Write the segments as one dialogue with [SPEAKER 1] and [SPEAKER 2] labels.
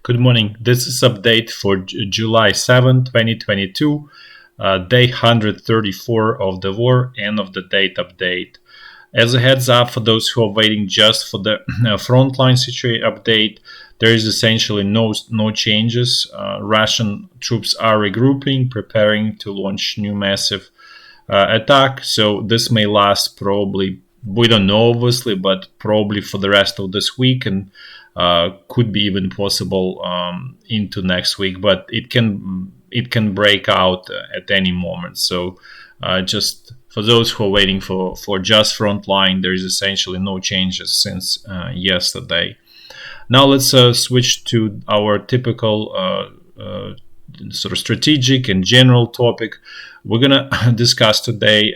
[SPEAKER 1] Good morning. This is update for July 7, 2022, day 134 of the war, end of the date update. As a heads up for those who are waiting just for the frontline situation update, there is essentially no changes. Russian troops are regrouping, preparing to launch new massive attack. So this may last probably, we don't know obviously, but probably for the rest of this week, and could be even possible into next week. But it can break out at any moment. So just for those who are waiting for just frontline, there is essentially no changes since yesterday. Now let's switch to our typical sort of strategic and general topic. We're gonna discuss today.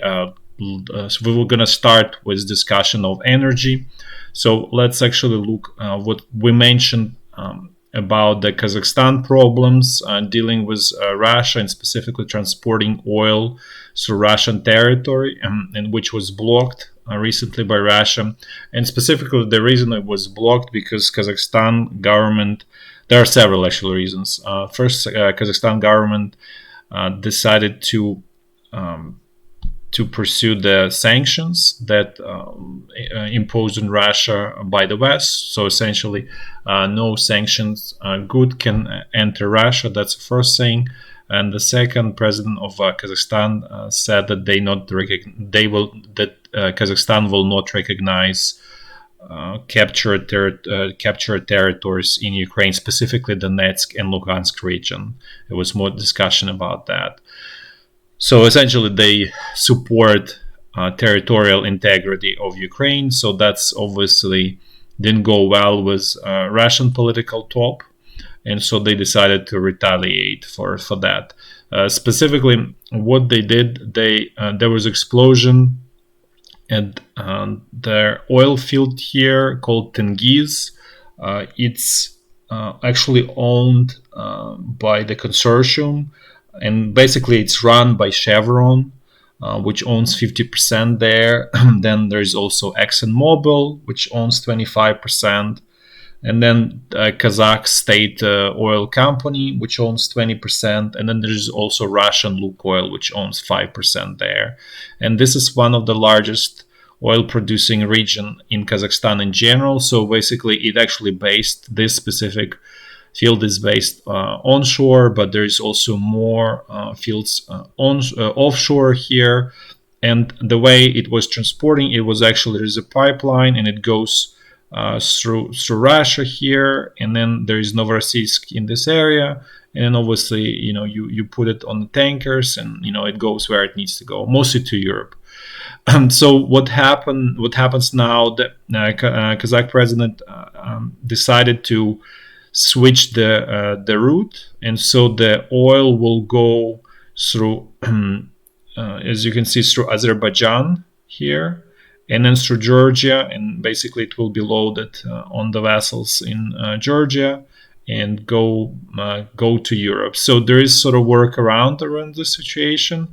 [SPEAKER 1] We were gonna start with discussion of energy. So let's actually look what we mentioned about the Kazakhstan problems dealing with Russia and specifically transporting oil through Russian territory, and which was blocked recently by Russia. And specifically, the reason it was blocked because Kazakhstan government. There are several actual reasons. First, Kazakhstan government decided to pursue the sanctions that imposed on Russia by the West. So essentially, no sanctions good can enter Russia. That's the first thing. And the second, president of Kazakhstan said that Kazakhstan will not recognize captured territories in Ukraine, specifically the Donetsk and Luhansk region. There was more discussion about that. So essentially, they support territorial integrity of Ukraine. So that's obviously didn't go well with Russian political top, and so they decided to retaliate for that. Specifically, what they did, there was explosion at their oil field here called Tengiz. It's actually owned by the consortium. And basically, it's run by Chevron, which owns 50% there. Then there's also ExxonMobil, which owns 25%. And then Kazakh state oil company, which owns 20%. And then there's also Russian Lukoil, which owns 5% there. And this is one of the largest oil producing region in Kazakhstan in general. So basically, it actually based this specific field is based onshore, but there is also more fields offshore here. And the way it was transporting, it was actually, there's a pipeline and it goes through Russia here, and then there is Novorossiysk in this area, and then obviously you put it on the tankers, and it goes where it needs to go, mostly to Europe. So what happens now? The Kazakh president decided to switch the route, and so the oil will go through, as you can see, through Azerbaijan here, and then through Georgia, and basically it will be loaded on the vessels in Georgia and go to Europe. So there is sort of workaround around the situation.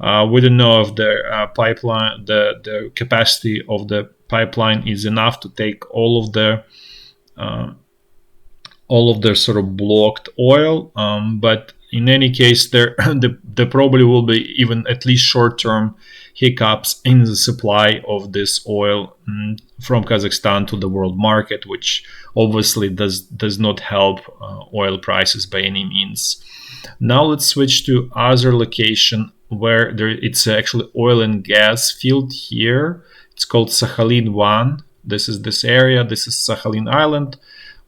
[SPEAKER 1] We don't know if the pipeline, the capacity of the pipeline is enough to take all of the sort of blocked oil, but in any case, there probably will be even at least short-term hiccups in the supply of this oil from Kazakhstan to the world market, which obviously does not help oil prices by any means. Now let's switch to other location where it's actually oil and gas field here. It's called Sakhalin 1. This is this area. This is Sakhalin Island,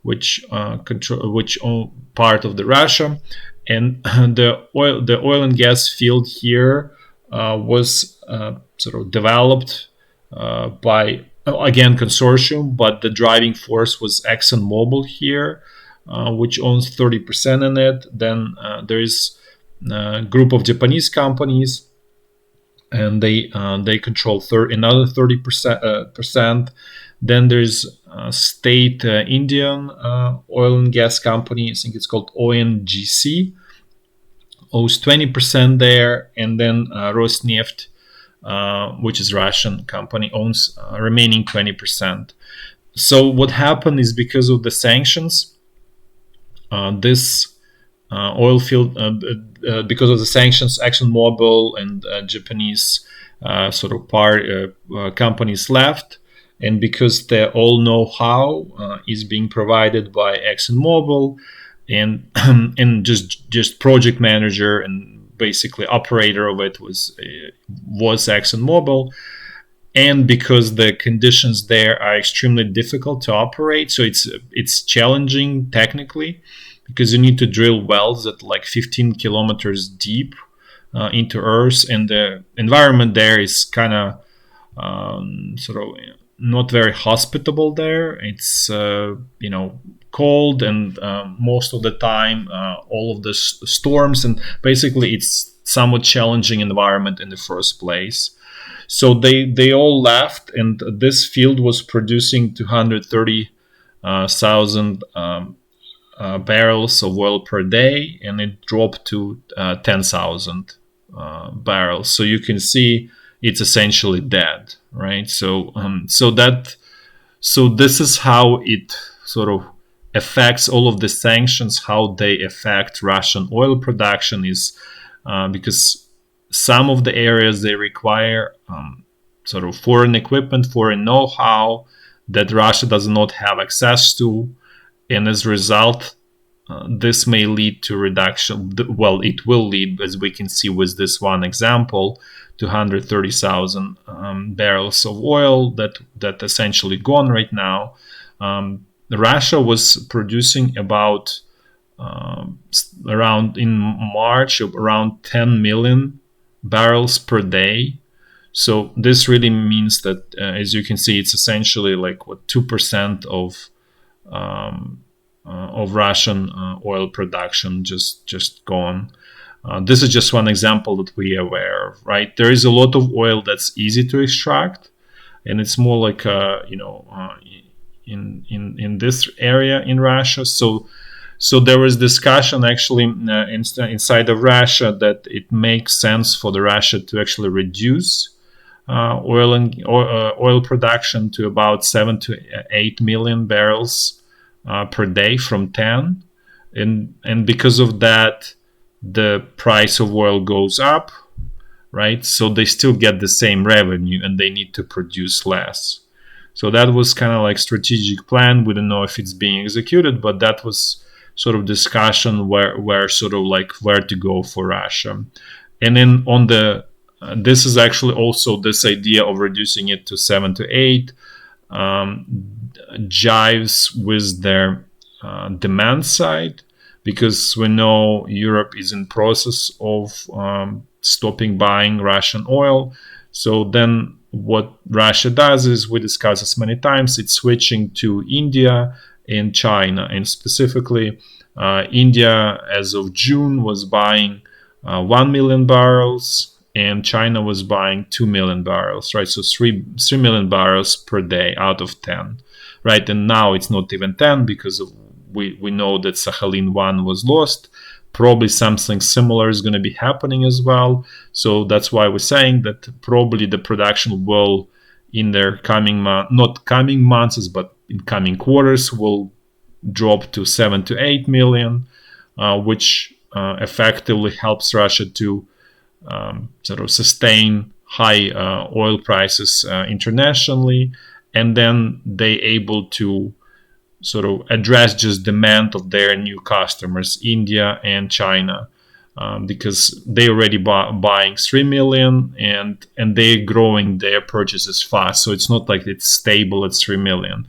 [SPEAKER 1] which own part of the Russia, and the oil and gas field here was sort of developed by again consortium, but the driving force was ExxonMobil here, which owns 30% in it. Then there is a group of Japanese companies, and they control another 30%. Then there's a state Indian oil and gas company, I think it's called ONGC, owns 20% there, and then Rosneft, which is Russian company, owns remaining 20%. So what happened is, because of the sanctions, This oil field, because of the sanctions, ExxonMobil and Japanese companies left, and because the all know-how is being provided by ExxonMobil, and and just project manager and basically operator of it was ExxonMobil, and because the conditions there are extremely difficult to operate, so it's challenging technically, because you need to drill wells at like 15 kilometers deep into Earth, and the environment there is kind of not very hospitable there. It's cold, and most of the time all of the storms, and basically it's somewhat challenging environment in the first place. So they all left, and this field was producing 230,000 barrels of oil per day, and it dropped to 10,000 barrels. So you can see it's essentially dead, right? So this is how it sort of affects all of the sanctions. How they affect Russian oil production is because some of the areas they require sort of foreign equipment, foreign know-how that Russia does not have access to, and as a result, this may lead to reduction. Well, it will lead, as we can see with this one example, to 130,000 barrels of oil that essentially gone right now. Russia was producing about around in March around 10 million barrels per day. So this really means that, as you can see, it's essentially like 2% of Russian oil production just gone. This is just one example that we are aware of, right? There is a lot of oil that's easy to extract, and it's more like in this area in Russia. So there was discussion actually inside of Russia that it makes sense for the Russia to actually reduce oil production to about 7 to 8 million barrels per day from 10, and because of that, the price of oil goes up, right? So they still get the same revenue, and they need to produce less. So that was kind of like strategic plan. We don't know if it's being executed, but that was sort of discussion where sort of like where to go for Russia. And then on the this is actually also this idea of reducing it to 7 to 8 jives with their demand side, because we know Europe is in process of stopping buying Russian oil. So then what Russia does is, we discussed this many times, it's switching to India and China. And specifically, India, as of June, was buying 1 million barrels, and China was buying 2 million barrels, right? So 3 million barrels per day out of 10, right? And now it's not even 10, because we know that Sakhalin-1 was lost. Probably something similar is going to be happening as well. So that's why we're saying that probably the production will, in their not coming months, but in coming quarters, will drop to 7 to 8 million, which effectively helps Russia to sort of sustain high oil prices internationally, and then they able to sort of address just demand of their new customers, India and China, because they already buying 3 million, and they're growing their purchases fast. So it's not like it's stable at 3 million.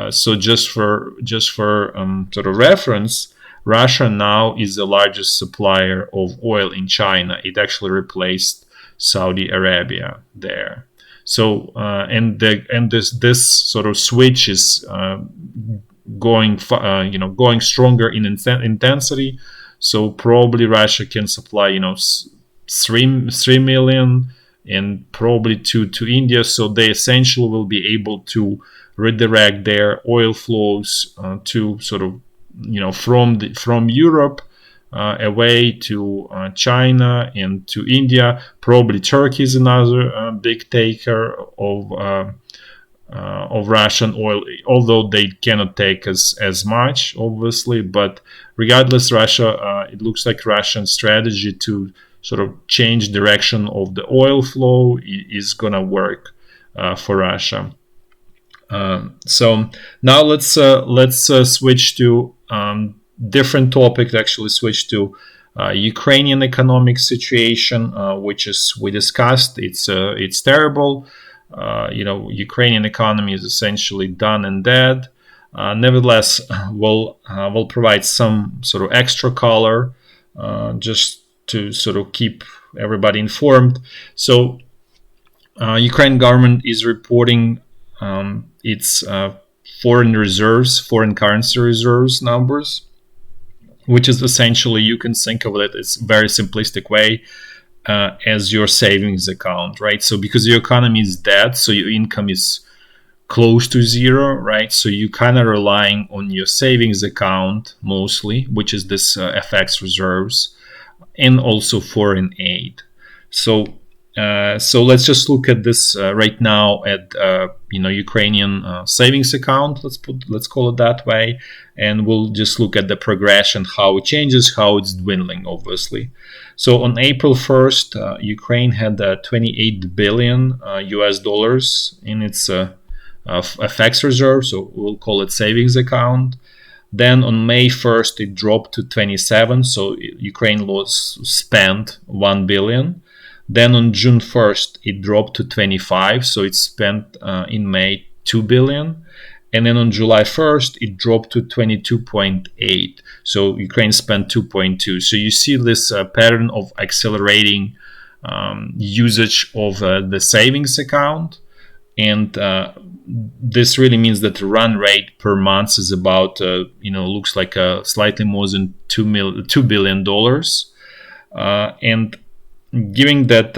[SPEAKER 1] So just for sort of reference, Russia now is the largest supplier of oil in China. It actually replaced Saudi Arabia there. So this sort of switch is going stronger in intensity. So probably Russia can supply 3 million and probably 2 to India. So they essentially will be able to redirect their oil flows to sort of from Europe away to China and to India. Probably Turkey is another big taker of of Russian oil, although they cannot take as much, obviously. But regardless, Russia, it looks like Russian strategy to sort of change direction of the oil flow is gonna work for Russia. So now let's switch to different topic. Actually, switch to Ukrainian economic situation, which is we discussed. It's terrible. Ukrainian economy is essentially done and dead. Nevertheless, we'll provide some sort of extra color just to sort of keep everybody informed. So, Ukraine government is reporting its foreign currency reserves numbers, which is essentially, you can think of it as a very simplistic way, as your savings account, right? So because your economy is dead, so your income is close to zero, right? So you kind of relying on your savings account mostly, which is this FX reserves, and also foreign aid. So let's just look at this right now at Ukrainian savings account. Let's call it that way, and we'll just look at the progression, how it changes, how it's dwindling, obviously. So on April 1st, Ukraine had 28 billion US dollars in its FX reserve, so we'll call it savings account. Then on May 1st, it dropped to 27, so Ukraine spent 1 billion. Then on June 1st, it dropped to 25, so it spent in May 2 billion. And then on July 1st, it dropped to 22.8. So Ukraine spent 2.2. So you see this pattern of accelerating usage of the savings account. And this really means that the run rate per month is about, looks like slightly more than $2 billion. And given that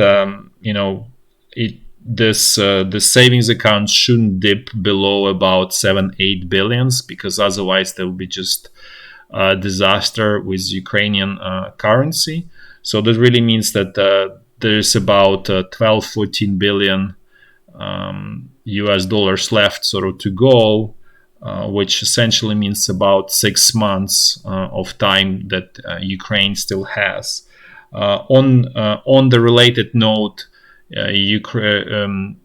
[SPEAKER 1] the savings account shouldn't dip below about 7-8 billions, because otherwise there will be just a disaster with Ukrainian currency. So that really means that there's about 12-14 billion US dollars left sort of to go, which essentially means about 6 months of time that Ukraine still has. On the related note, the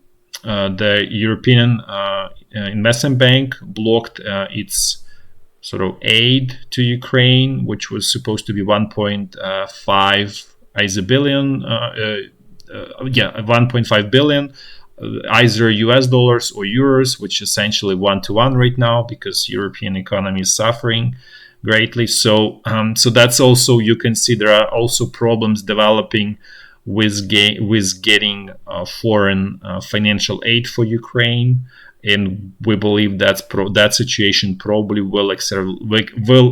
[SPEAKER 1] European Investment Bank blocked its sort of aid to Ukraine, which was supposed to be 1.5 billion, 1.5 billion, either US dollars or euros, which is essentially 1-to-1 right now because European economy is suffering greatly. So that's also, you can see there are also problems developing with getting foreign financial aid for Ukraine, and we believe that situation probably will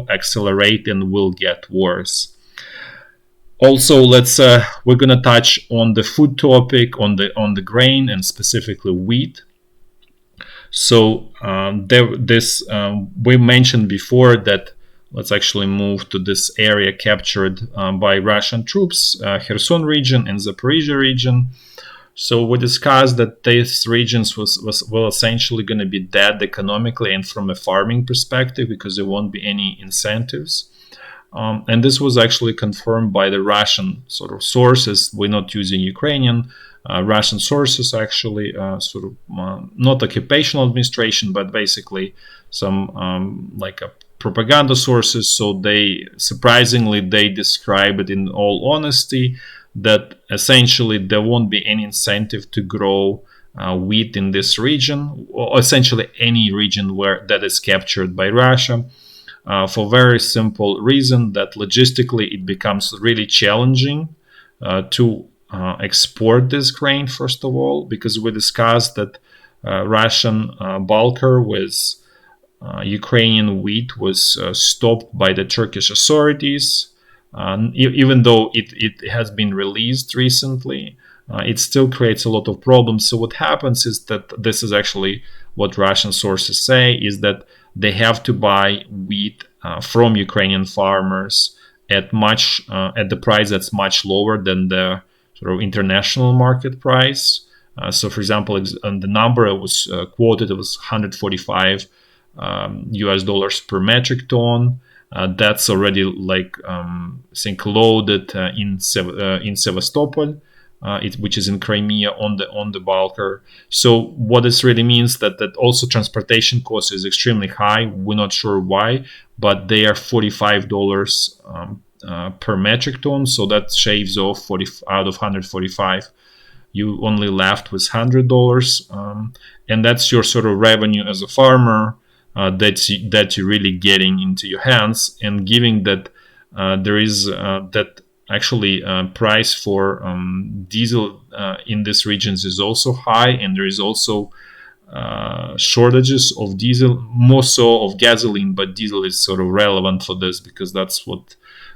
[SPEAKER 1] accelerate and will get worse. Also, we're gonna touch on the food topic, on the grain and specifically wheat. So we mentioned before that. Let's actually move to this area captured by Russian troops, Kherson region and Zaporizhia region. So we discussed that these regions were essentially going to be dead economically and from a farming perspective because there won't be any incentives. And this was actually confirmed by the Russian sort of sources. We're not using Ukrainian. Russian sources actually sort of not occupational administration, but basically some like a propaganda sources. So they describe it in all honesty that essentially there won't be any incentive to grow wheat in this region, or essentially any region that is captured by Russia, for very simple reason that logistically it becomes really challenging to export this grain, first of all, because we discussed that Russian bulker with Ukrainian wheat was stopped by the Turkish authorities. Even though it has been released recently, it still creates a lot of problems. So what happens is that this is actually what Russian sources say, is that they have to buy wheat from Ukrainian farmers at the price that's much lower than the sort of international market price, So, for example, the number it was quoted, it was 145 US dollars per metric ton. That's already like I think loaded in Sevastopol, which is in Crimea on the bulker. So what this really means that also transportation cost is extremely high. We're not sure why, but they are $45 per metric ton. So that shaves off 40 out of 145. You only left with $100, and that's your sort of revenue as a farmer that you're really getting into your hands. And given that there is that actually price for diesel in these regions is also high, and there is also shortages of diesel, more so of gasoline, but diesel is sort of relevant for this because that's what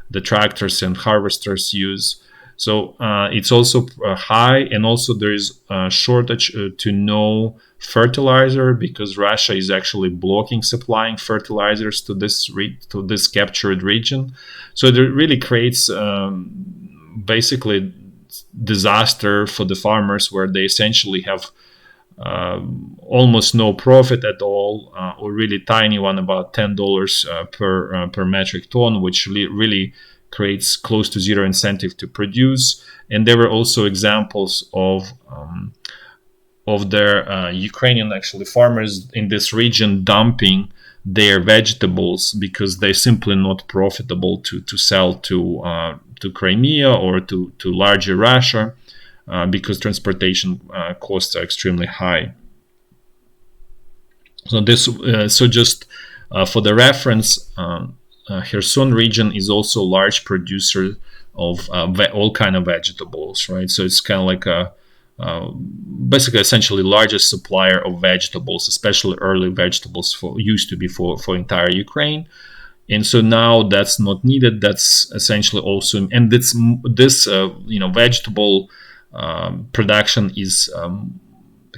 [SPEAKER 1] the tractors and harvesters use. So it's also high, and also there is a shortage to no fertilizer because Russia is actually blocking supplying fertilizers to this captured region. So it really creates basically disaster for the farmers, where they essentially have almost no profit at all, or really tiny one, about $10 per metric ton, which really creates close to zero incentive to produce. And there were also examples of their Ukrainian actually farmers in this region dumping their vegetables because they're simply not profitable to sell to Crimea or to larger Russia because transportation costs are extremely high. So just for the reference, Kherson region is also a large producer of all kind of vegetables, right? So it's kind of like basically essentially largest supplier of vegetables, especially early vegetables used to be for entire Ukraine. And so now that's not needed. That's essentially also, and this vegetable production is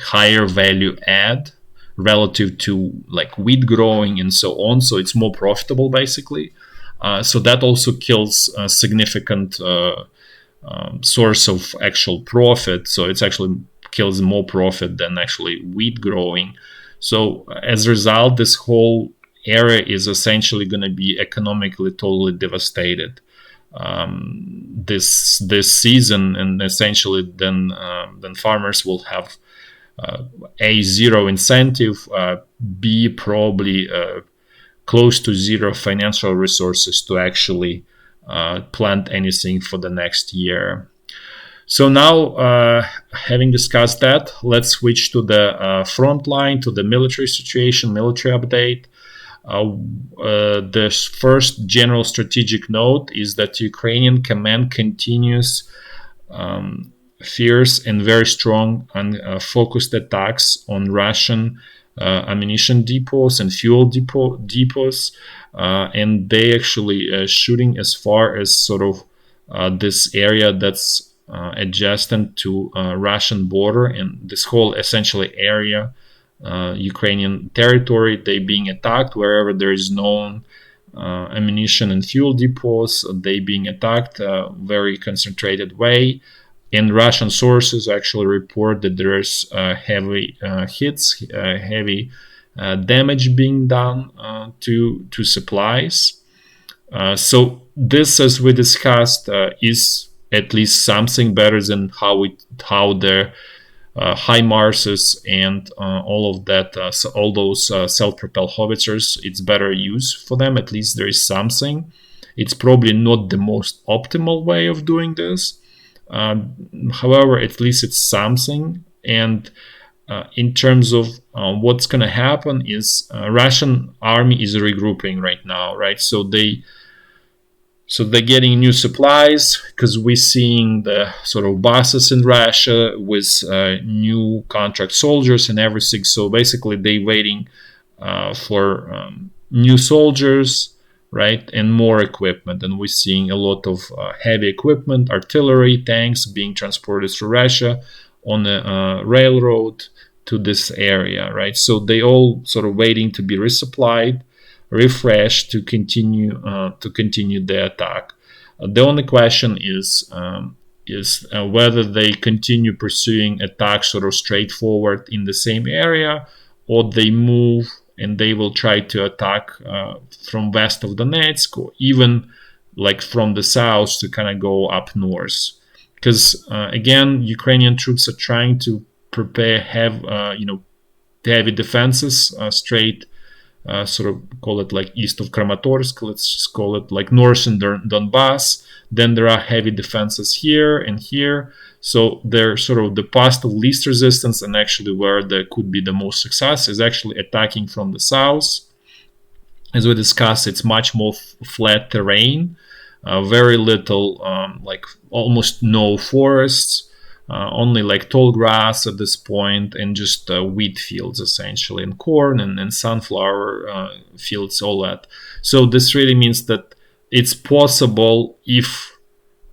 [SPEAKER 1] higher value add relative to like wheat growing and so on. So it's more profitable basically. So that also kills a significant source of actual profit. So it's actually kills more profit than actually wheat growing. So as a result, this whole area is essentially going to be economically totally devastated this season, and essentially then farmers will have A, zero incentive, B, probably close to zero financial resources to actually plant anything for the next year. So now, having discussed that, let's switch to the front line, to the military situation, military update. The first general strategic note is that Ukrainian command continues fierce and very strong and focused attacks on Russian ammunition depots and fuel depots, and they actually shooting as far as sort of this area that's adjacent to Russian border, and this whole essentially area, Ukrainian territory, they being attacked wherever there is known ammunition and fuel depots. They being attacked very concentrated way. And Russian sources actually report that there is heavy hits, heavy damage being done to supplies. So this, as we discussed, is at least something better than how the HIMARSs and all of that, so all those self-propelled howitzers, it's better use for them. At least there is something. It's probably not the most optimal way of doing this. However, at least it's something. And in terms of what's going to happen is Russian army is regrouping right now, right? So they're getting new supplies because we're seeing the sort of buses in Russia with new contract soldiers and everything. So basically, they're waiting for new soldiers, right, and more equipment. And we're seeing a lot of heavy equipment, artillery, tanks being transported through Russia on a railroad to this area, right? So they all sort of waiting to be resupplied, refreshed to continue the attack. The only question is is whether they continue pursuing attacks sort of straightforward in the same area, or they move and they will try to attack from west of Donetsk, or even like from the south to kind of go up north. Because again, Ukrainian troops are trying to prepare heavy defenses straight, sort of call it like east of Kramatorsk, let's just call it like northern Donbass. Then there are heavy defenses here and here. So they're sort of the path of least resistance, and actually where there could be the most success is actually attacking from the south. As we discussed, it's much more flat terrain, very little, like almost no forests, only like tall grass at this point, and just wheat fields essentially, and corn and sunflower fields, all that. So this really means that it's possible if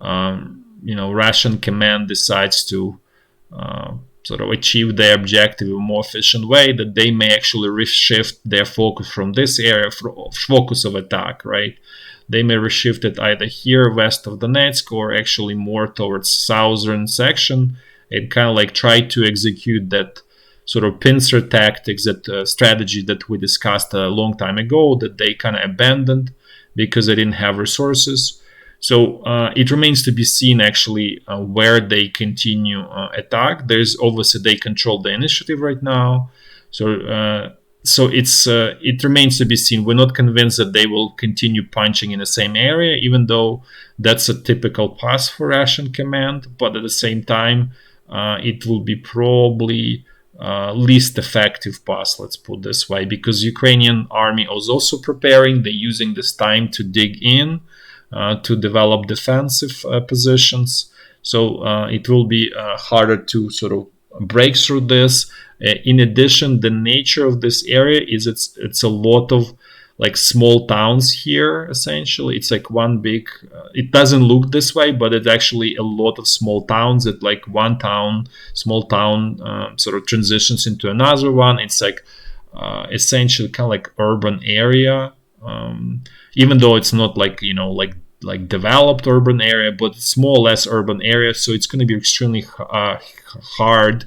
[SPEAKER 1] Russian command decides to sort of achieve their objective in a more efficient way, that they may actually reshift their focus from this area, focus of attack, right? They may reshift it either here west of Donetsk, or actually more towards southern section, and kind of like try to execute that sort of pincer tactics, that strategy that we discussed a long time ago, that they kind of abandoned because they didn't have resources. So it remains to be seen actually where they continue attack. There's obviously they control the initiative right now, so it remains to be seen. We're not convinced that they will continue punching in the same area, even though that's a typical path for Russian command. But at the same time, it will be probably least effective path, let's put this way, because Ukrainian army is also preparing. They're using this time to dig in, to develop defensive positions. So it will be harder to sort of break through this. In addition, the nature of this area is it's a lot of like small towns here. Essentially, it's like one big. It doesn't look this way, but it's actually a lot of small towns. That like one small town, sort of transitions into another one. It's like essentially kind of like urban area, even though it's not like like developed urban area, but it's more or less urban area. So it's going to be extremely hard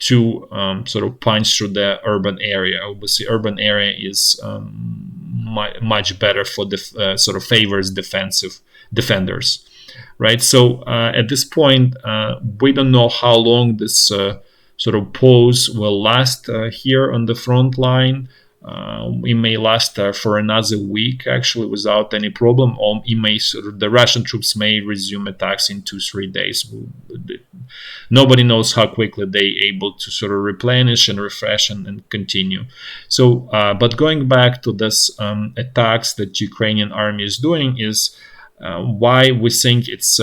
[SPEAKER 1] to sort of punch through the urban area. Obviously, urban area is much better for the sort of favors defenders, right? So at this point, we don't know how long this sort of pause will last here on the front line. It may last for another week, actually, without any problem. Or the Russian troops may resume attacks in 2-3 days. Nobody knows how quickly they're able to sort of replenish and refresh and continue. So, but going back to this attacks that Ukrainian army is doing is why we think it's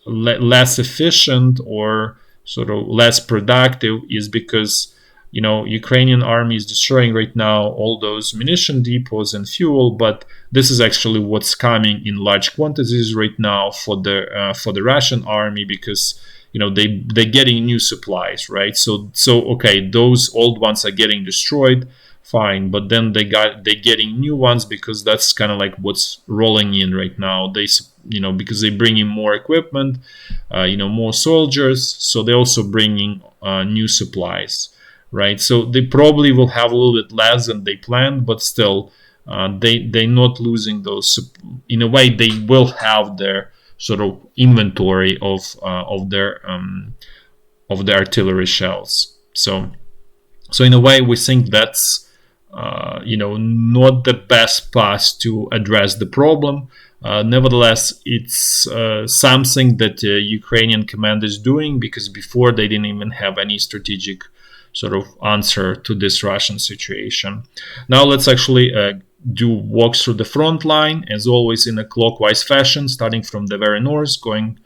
[SPEAKER 1] less efficient or sort of less productive is because Ukrainian army is destroying right now all those munition depots and fuel, but this is actually what's coming in large quantities right now for the Russian army, because they're getting new supplies, right? So okay, those old ones are getting destroyed, fine, but then they're getting new ones, because that's kind of like what's rolling in right now. Because they bring in more equipment, more soldiers, so they're also bringing new supplies. Right, so they probably will have a little bit less than they planned, but still, they're not losing those. In a way, they will have their sort of inventory of their artillery shells. So in a way, we think that's not the best path to address the problem. Nevertheless, it's something that Ukrainian command is doing, because before they didn't even have any strategic sort of answer to this Russian situation. Now let's actually walk through the front line, as always in a clockwise fashion, starting from the very north, going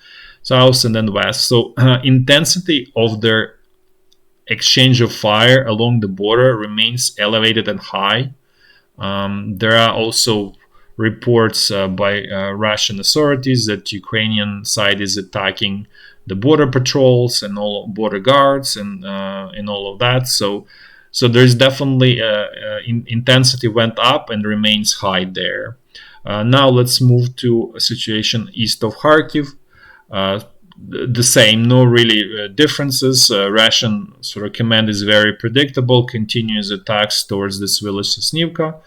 [SPEAKER 1] south and then west. So intensity of their exchange of fire along the border remains elevated and high. There are also reports by Russian authorities that Ukrainian side is attacking the border patrols and all border guards and all of that. So there's definitely intensity went up and remains high there. Now let's move to a situation east of Kharkiv. the same, no really differences. Russian sort of command is very predictable, continuous attacks towards this village Sosnivka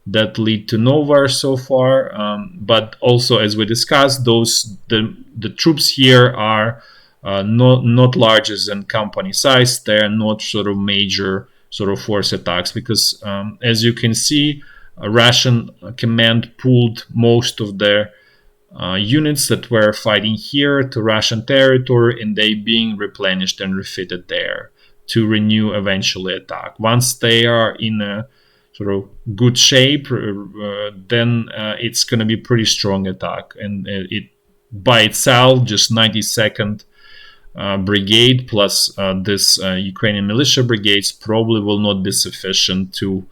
[SPEAKER 1] that lead to nowhere so far. But also, as we discussed, the troops here are not larger than company size. They are not sort of major sort of force attacks because, as you can see, Russian command pulled most of their units that were fighting here to Russian territory, and they being replenished and refitted there to renew eventually attack. Once they are in a sort of good shape, then it's going to be pretty strong attack, and it by itself just 92nd brigade plus this Ukrainian militia brigades probably will not be sufficient to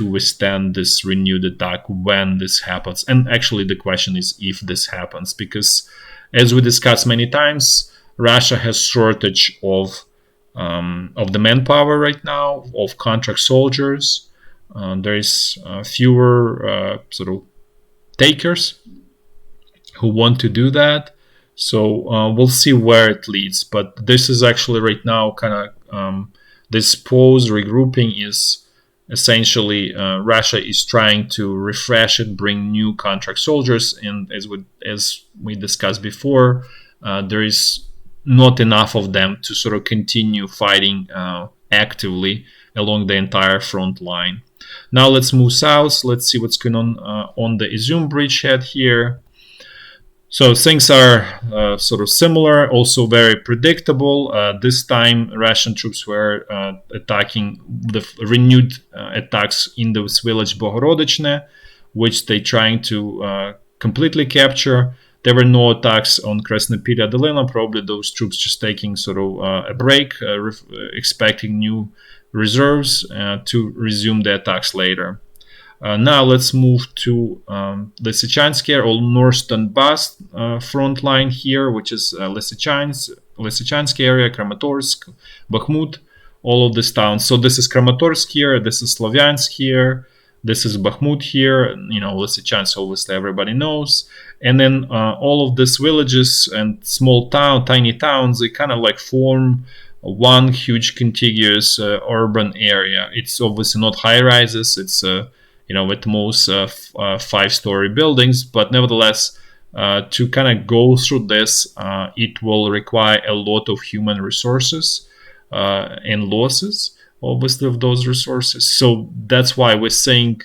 [SPEAKER 1] withstand this renewed attack when this happens. And actually the question is if this happens, because as we discussed many times, Russia has shortage of the manpower right now, of contract soldiers. There is fewer sort of takers who want to do that. So we'll see where it leads. But this is actually right now kind of this pause regrouping is essentially Russia is trying to refresh it, bring new contract soldiers, and as we discussed before, there is not enough of them to sort of continue fighting actively along the entire front line. Now let's move south. Let's see what's going on the Izyum bridgehead here. So things are sort of similar, also very predictable. This time Russian troops were attacking the renewed attacks in this village Bohorodechne, which they trying to completely capture. There were no attacks on Krasnopila Dolina, probably those troops just taking sort of a break, expecting new reserves to resume the attacks later. Now let's move to Lysychansk or North Donbass front line here, which is Lysychansk area, Kramatorsk, Bakhmut, all of these towns. So this is Kramatorsk here, this is Slovyansk here, this is Bakhmut here, you know, Lysychansk obviously everybody knows. And then all of these villages and small tiny towns, they kind of like form one huge contiguous urban area. It's obviously not high rises, it's you know, at most 5-story buildings, but nevertheless, to kind of go through this, it will require a lot of human resources and losses, obviously, of those resources. So that's why we're saying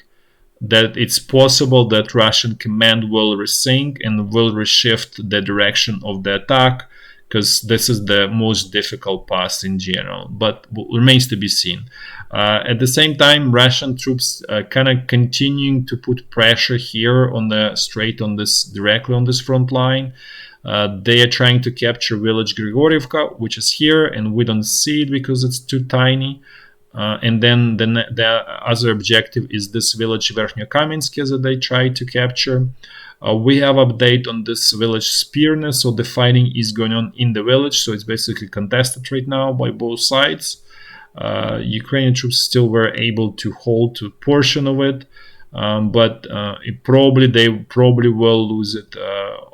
[SPEAKER 1] that it's possible that Russian command will resync and will reshift the direction of the attack, because this is the most difficult path in general, but remains to be seen. At the same time, Russian troops kind of continuing to put pressure here on directly on this front line. They are trying to capture village Grigorievka, which is here, and we don't see it because it's too tiny. And then the other objective is this village Verkhnyo-Kamensk that they try to capture. We have update on this village Spirne, so the fighting is going on in the village, so it's basically contested right now by both sides. Ukrainian troops still were able to hold to a portion of it, but they probably will lose it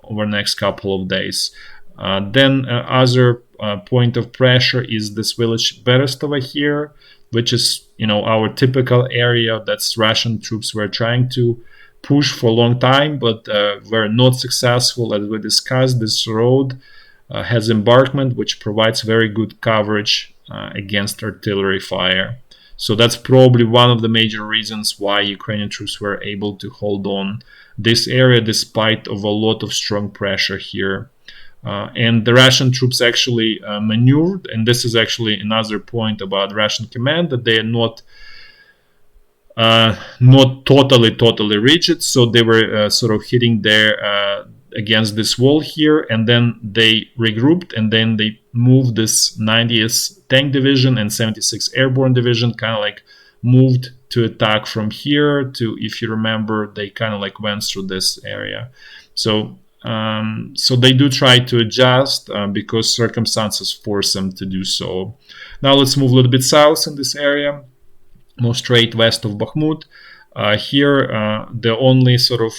[SPEAKER 1] over the next couple of days. Then other point of pressure is this village Berestova here, which is, you know, our typical area that's Russian troops were trying to push for a long time, but were not successful. As we discussed, this road has embankment, which provides very good coverage against artillery fire. So that's probably one of the major reasons why Ukrainian troops were able to hold on this area despite of a lot of strong pressure here. And the Russian troops actually maneuvered, and this is actually another point about Russian command, that they are not totally rigid, so they were sort of hitting there against this wall here, and then they regrouped, and then they moved this 90th Tank Division and 76th Airborne Division, kind of like moved to attack from here to, if you remember, they kind of like went through this area. So they do try to adjust because circumstances force them to do so. Now let's move a little bit south in this area, more straight west of Bakhmut. Here, the only sort of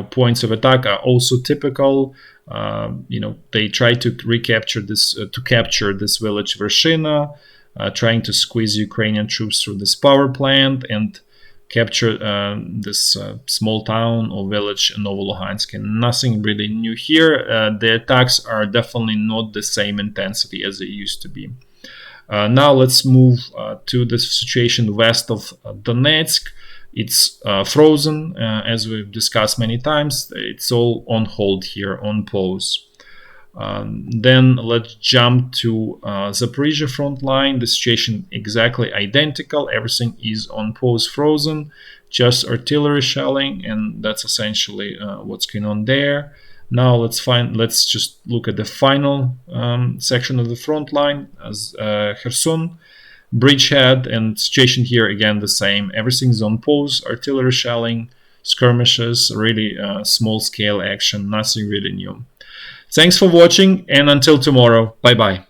[SPEAKER 1] points of attack are also typical. They try to recapture this, to capture this village Vershina, trying to squeeze Ukrainian troops through this power plant and capture this small town or village Novoluhansk. And nothing really new here. The attacks are definitely not the same intensity as they used to be. Now let's move to the situation west of Donetsk. It's frozen, as we've discussed many times. It's all on hold here, on pause. Then let's jump to Zaporizhia front line. The situation exactly identical. Everything is on pause, frozen, just artillery shelling, and that's essentially what's going on there. Now let's just look at the final section of the front line as Kherson, bridgehead, and situation here again the same. Everything's on pause, artillery shelling, skirmishes, really small scale action, nothing really new. Thanks for watching, and until tomorrow, bye bye.